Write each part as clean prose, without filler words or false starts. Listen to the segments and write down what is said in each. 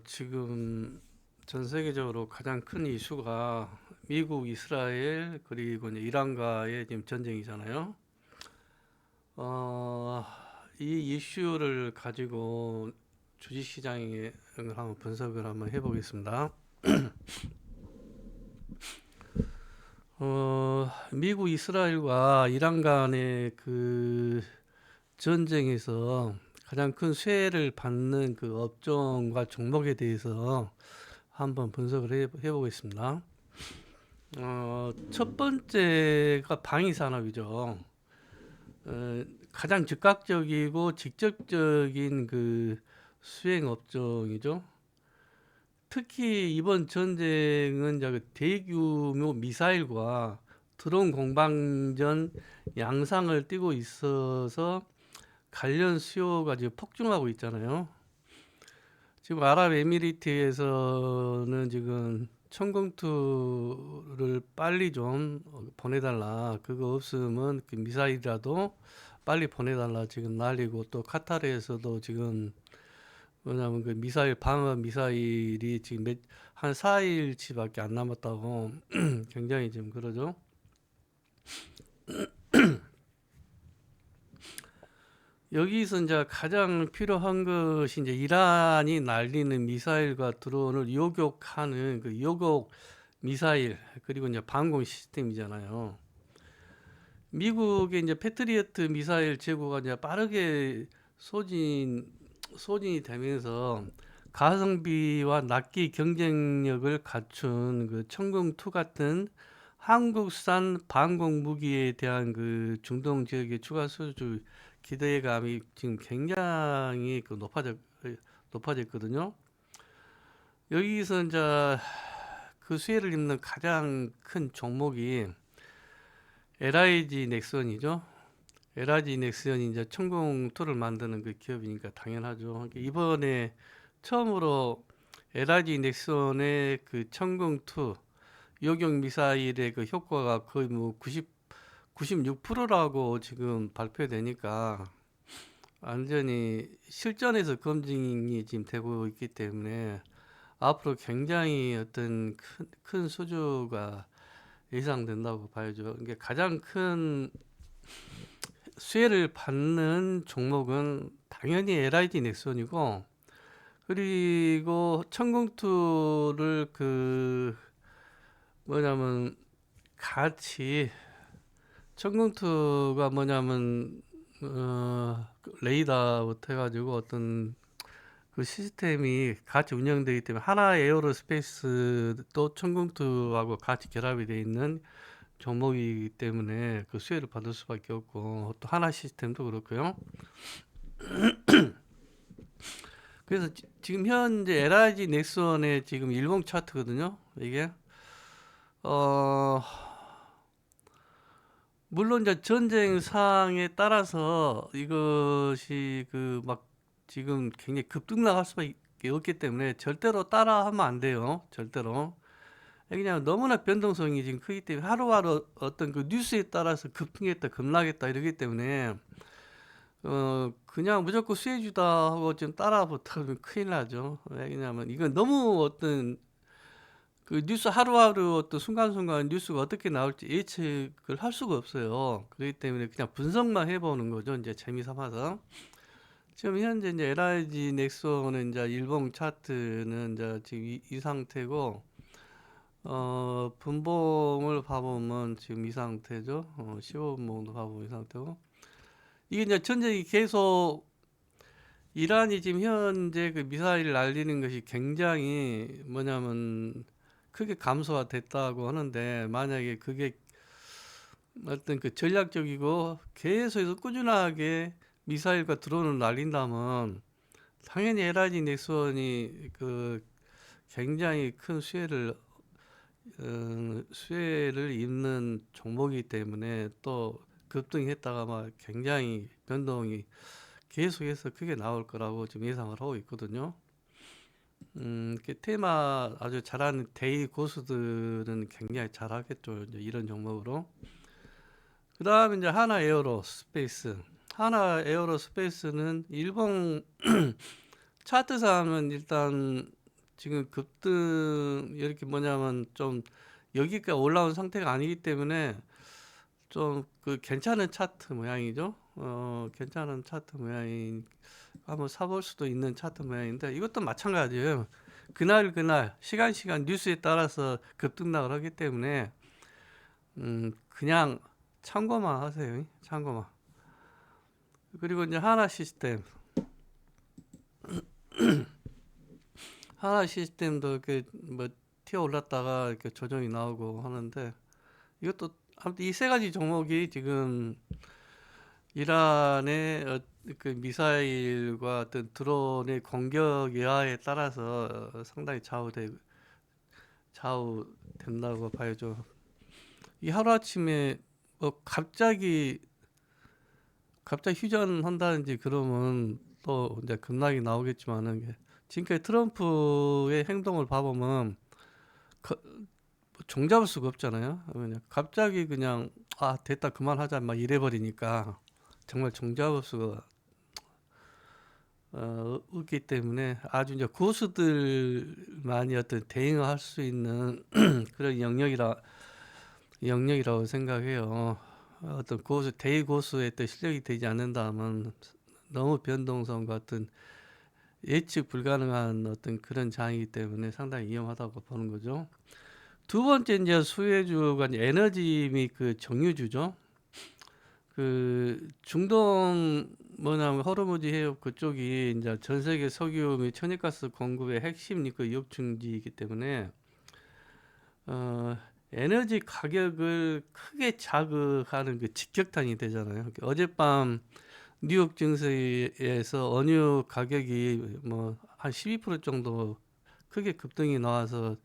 지금 전 세계적으로 가장 큰 이슈가 미국, 이스라엘, 그리고 이제 이란과의 지금 전쟁이잖아요. 어, 이 이슈를 가지고 주식시장에 한번 분석을 한번 해보겠습니다. 미국, 이스라엘과 이란 간의 그 전쟁에서 가장 큰 수혜를 받는 그 업종과 종목에 대해서 한번 분석을 해보겠습니다. 첫 번째가 방위 산업이죠. 가장 즉각적이고 직접적인 그 수행 업종이죠. 특히 이번 전쟁은 이제 그 대규모 미사일과 드론 공방전 양상을 띠고 있어서 관련 수요가 지금 폭증하고 있잖아요. 지금 아랍에미리트에서는 지금 천공투를 빨리 좀 보내달라. 그거 없으면 그 미사일이라도 빨리 보내달라. 지금 난리고, 또 카타르에서도 지금 뭐냐면 그 미사일 방어 미사일이 지금 한 4일치밖에 안 남았다고 굉장히 지금 그러죠. 여기서 이제 가장 필요한 것이 이제 이란이 날리는 미사일과 드론을 요격하는 그 요격 미사일, 그리고 이제 방공 시스템이잖아요. 미국의 이제 패트리어트 미사일 재고가 이제 빠르게 소진이 되면서 가성비와 납기 경쟁력을 갖춘 그 천궁2 같은 한국산 방공 무기에 대한 그 중동 지역의 추가 수주 기대감이 지금 굉장히 높아졌거든요. 여기서 이제 그 수혜를 입는 가장 큰 종목이 LIG 넥슨이죠. LIG 넥슨이 이제 천궁2를 만드는 그 기업이니까 당연하죠. 이번에 처음으로 LIG 넥슨의 그 천궁2 요격 미사일의 그 효과가 거의 뭐 96%라고 지금 발표되니까 완전히 실전에서 검증이 지금 되고 있기 때문에 앞으로 굉장히 어떤 큰 수주가 예상된다고 봐야죠. 이게 가장 큰 수혜를 받는 종목은 당연히 LIG 넥슨이고, 그리고 천공투를 그 뭐냐면 같이 천공투가 뭐냐면 레이더부터 해가지고 어떤 그 시스템이 같이 운영되기 때문에 하나 에어로스페이스도 천공투하고 같이 결합이 되어 있는 종목이기 때문에 그 수혜를 받을 수밖에 없고, 또 하나 시스템도 그렇고요. 그래서 지금 현재 LIG 넥슨의 지금 일봉 차트거든요. 이게 어 물론 이제 전쟁 상황에 따라서 이것이 그 막 지금 굉장히 급등락할 수밖에 없기 때문에 절대로 따라하면 안 돼요. 절대로. 그냥 너무나 변동성이 지금 크기 때문에 하루하루 어떤 그 뉴스에 따라서 급등했다, 급락했다 이러기 때문에 그냥 무조건 수혜주다 하고 좀 따라 붙으면 큰일 나죠. 왜냐면 이건 너무 어떤 그 뉴스 하루하루 어떤 순간순간 뉴스가 어떻게 나올지 예측을 할 수가 없어요. 그렇기 때문에 그냥 분석만 해보는 거죠. 이제 재미 삼아서. 지금 현재 이제 LIG 넥슨은 이제 일봉 차트는 이제 지금 이 상태고, 분봉을 봐보면 지금 이 상태죠. 15분봉도 봐보면 이 상태고. 이게 이제 전쟁이 계속 이란이 지금 현재 그 미사일 날리는 것이 굉장히 뭐냐면 크게 감소가 됐다고 하는데, 만약에 그게 어떤 그 전략적이고 계속해서 꾸준하게 미사일과 드론을 날린다면 당연히 LIG 넥슨이 그 굉장히 큰 수혜를 입는 종목이기 때문에 또 급등했다가 막 굉장히 변동이 계속해서 크게 나올 거라고 지금 예상을 하고 있거든요. 테마 아주 잘하는 대의 고수들은 굉장히 잘하겠죠. 이제 이런 종목으로. 그 다음에 이제 하나 에어로 스페이스. 하나 에어로 스페이스는 일본 차트상은 일단 지금 급등 이렇게 뭐냐면 좀 여기까지 올라온 상태가 아니기 때문에 좀 그 괜찮은 차트 모양이죠. 괜찮은 차트 모양인 한번 사볼 수도 있는 차트 모양인데 이것도 마찬가지예요. 그날 시간 뉴스에 따라서 급등락을 하기 때문에 그냥 참고만 하세요. 참고만. 그리고 이제 하나 시스템도 이렇게 뭐 튀어 올랐다가 이렇게 조정이 나오고 하는데 이것도 아무튼 이 세 가지 종목이 지금 이란의 그 미사일과 어떤 드론의 공격 여하에 따라서 상당히 좌우된다고 봐야죠. 이 하루아침에 뭐 갑자기 휴전한다든지 그러면 또 이제 급락이 나오겠지만은 지금까지 트럼프의 행동을 봐보면 종잡을 수가 없잖아요. 그냥 갑자기 그냥 아 됐다 그만하자 막 이래버리니까 정말 종잡을 수가 없기 때문에 아주 이제 고수들만이 어떤 대응을 할 수 있는 그런 영역이라고 생각해요. 어떤 대고수의 또 실력이 되지 않는다면 너무 변동성 같은 예측 불가능한 어떤 그런 장이기 때문에 상당히 위험하다고 보는 거죠. 두 번째 이제 수혜주가 이제 에너지 및 그 정유주죠. 그 중동 뭐냐면 호르무즈 해협 그쪽이 이제 전 세계 석유 및 천연가스 공급의 핵심 그 유업중지이기 때문에 어, 에너지 가격을 크게 자극하는 그 직격탄이 되잖아요. 어젯밤 뉴욕 증시에서 원유 가격이 뭐 한 12% 정도 크게 급등이 나와서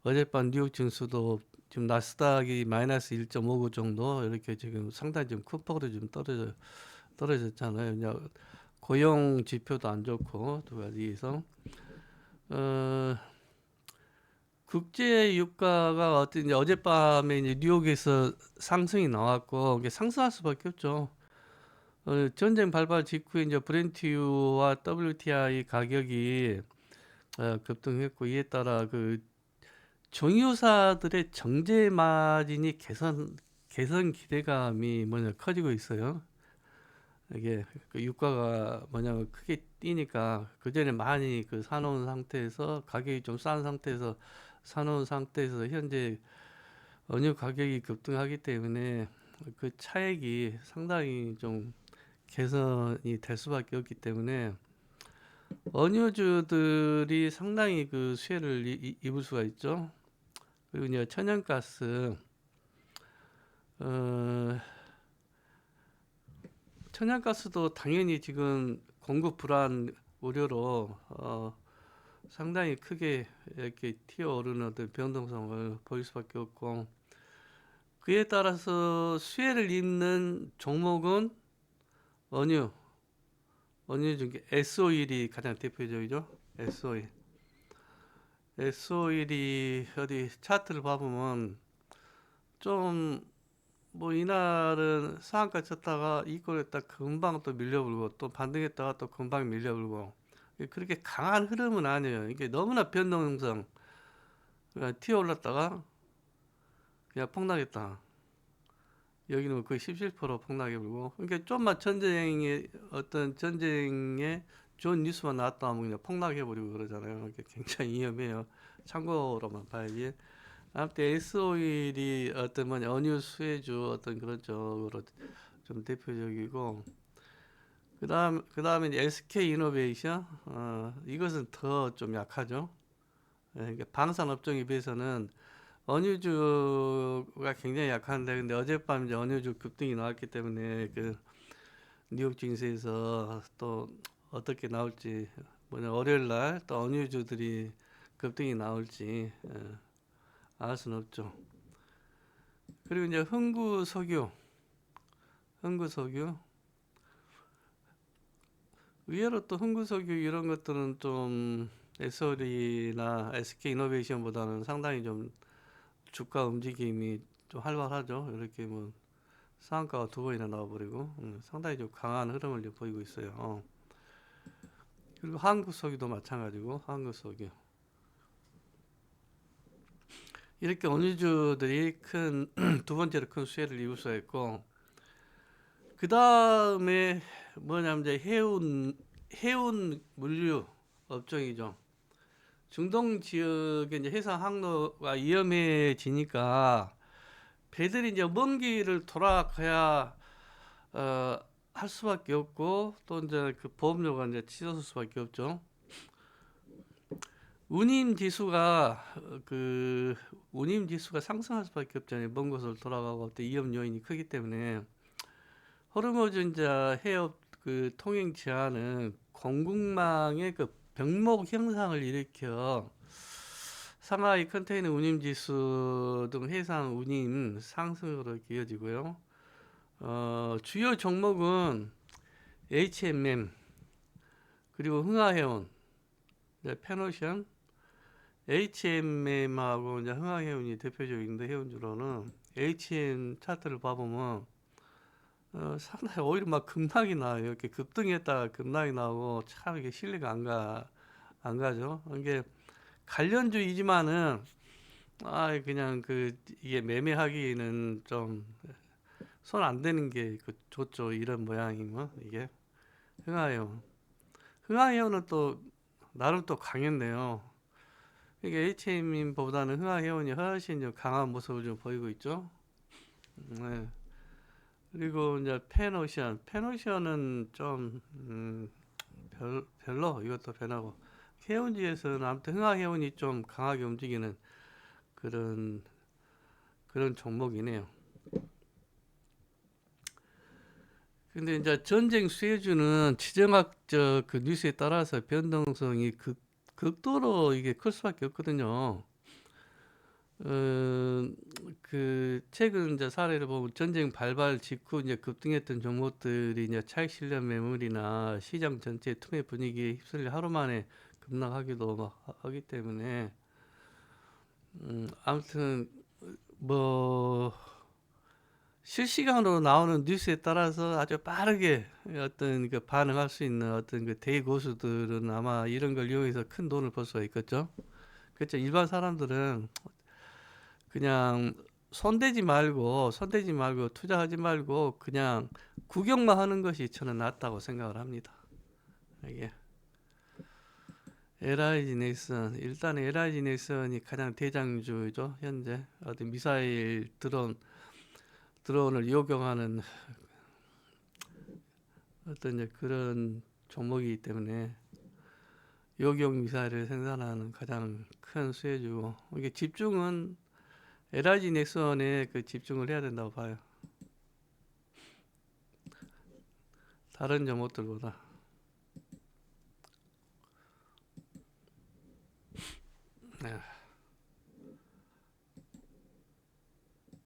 어젯밤 뉴욕 증시도 지금 나스닥이 마이너스 1.59 정도 이렇게 지금 상당히 좀 큰 폭으로 좀 떨어졌잖아요. 이제 고용 지표도 안 좋고 두 가지에서 어, 국제 유가가 어떤 이제 어젯밤에 이제 뉴욕에서 상승이 나왔고 이게 상승할 수밖에 없죠. 전쟁 발발 직후에 이제 브렌트유와 WTI 가격이 급등했고 이에 따라 그 정유사들의 정제 마진이 개선 기대감이 커지고 있어요. 이게 그 유가가 크게 뛰니까 그전에 많이 그 사놓은 상태에서 가격이 좀 싼 상태에서 사놓은 상태에서 현재 원유 가격이 급등하기 때문에 그 차액이 상당히 좀 개선이 될 수밖에 없기 때문에 원유주들이 상당히 그 수혜를 입을 수가 있죠. 그리고 이제 어, 천연가스도 당연히 지금 공급 불안 우려로 상당히 크게 이렇게 튀어오르는 어떤 변동성을 보일 수밖에 없고 그에 따라서 수혜를 입는 종목은 원유, 원유 중에 S-오일이 가장 대표적이죠. S-오일. S-오일이 어디 차트를 봐보면 좀 뭐 이날은 상한가 쳤다가 이꼴했다 금방 또 밀려불고 또 반등했다가 또 금방 밀려불고 그렇게 강한 흐름은 아니에요. 이게 너무나 변동성 그냥 튀어 올랐다가 그냥 폭락했다. 여기는 뭐 거의 17% 폭락해 불고 그러니까 좀만 전쟁에 좋은 뉴스만 나왔다 하면 그냥 폭락해 버리고 그러잖아요. 그러니까 굉장히 위험해요. 참고로만 봐야지. 아무튼 S-오일이 어떤 원유 수혜주 어떤 그런 쪽으로 좀 대표적이고 그다음에 이제 SK 이노베이션 이것은 더 좀 약하죠. 그러니까 방산 업종에 비해서는 원유주가 굉장히 약한데 근데 어젯밤 이제 원유주 급등이 나왔기 때문에 그 뉴욕 증시에서 또 어떻게 나올지 월요일 날 또 원유주들이 급등이 나올지 알 수는 없죠. 그리고 이제 흥구석유 의외로 또 흥구석유 이런 것들은 좀 SOL이나 SK이노베이션보다는 상당히 좀 주가 움직임이 좀 활발하죠. 이렇게 뭐 상한가가 두 번이나 나와버리고 상당히 좀 강한 흐름을 보이고 있어요. 그리고 한국석유도 마찬가지고 한국석유. 이렇게 원유주들이 큰 두 번째로 큰 수혜를 입을 수 있고, 그 다음에 뭐냐면 이제 해운 물류 업종이죠. 중동 지역의 이제 해상 항로가 위험해지니까 배들이 이제 먼 길을 돌아가야 할 수밖에 없고, 또 이제 그 보험료가 이제 치솟을 수밖에 없죠. 운임 지수가 상승할 수밖에 없잖아요. 먼 곳을 돌아가고 또 위험 요인이 크기 때문에. 호르무즈 이제 해협 그 통행 제한은 공급망의 그 병목 현상을 일으켜 상하이 컨테이너 운임 지수 등 해상 운임 상승으로 이어지고요. 주요 종목은 HMM 그리고 흥하해운, 페노션, HMM하고 이제 흥하해운이 대표적인데, 해운주로는 HM 차트를 봐보면 상당히 오히려 막 급락이 나요. 이렇게 급등했다가 급락이 나오고 참 이게 신뢰가 안 가죠. 이게 관련주이지만은 그냥 이게 매매하기는 좀 손 안 대는 게 좋죠. 이런 모양이면 이게 흥하해운은 또 나름 또 강했네요. 이게 HM보다는 흥하해운이 훨씬 좀 강한 모습을 좀 보이고 있죠. 네. 그리고 이제 페노션은 좀 별로 이것도 변하고, 해운지에서는 아무튼 흥하해운이 좀 강하게 움직이는 그런 종목이네요. 근데 이제 전쟁 수혜주는 지정학적 그 뉴스에 따라서 변동성이 극도로 이게 클 수밖에 없거든요. 최근 이제 사례를 보면 전쟁 발발 직후 이제 급등했던 종목들이 이제 차익 실현 매물이나 시장 전체 투매 분위기에 휩쓸려 하루 만에 급락하기도 막 하기 때문에, 아무튼 뭐 실시간으로 나오는 뉴스에 따라서 아주 빠르게 어떤 그 반응할 수 있는 어떤 그 대고수들은 아마 이런 걸 이용해서 큰 돈을 벌 수가 있겠죠. 그렇죠. 일반 사람들은 그냥 손대지 말고 투자하지 말고 그냥 구경만 하는 것이 저는 낫다고 생각을 합니다. 이게 LIG 넥슨, 일단 LIG 넥슨이 가장 대장주죠. 현재 어떤 미사일 드론을 요격하는 어떤 이제 그런 종목이기 때문에, 요격 미사일을 생산하는 가장 큰 수혜주고, 이게 집중은 LIG 넥슨에 집중을 해야 된다고 봐요. 다른 종목들보다. 네.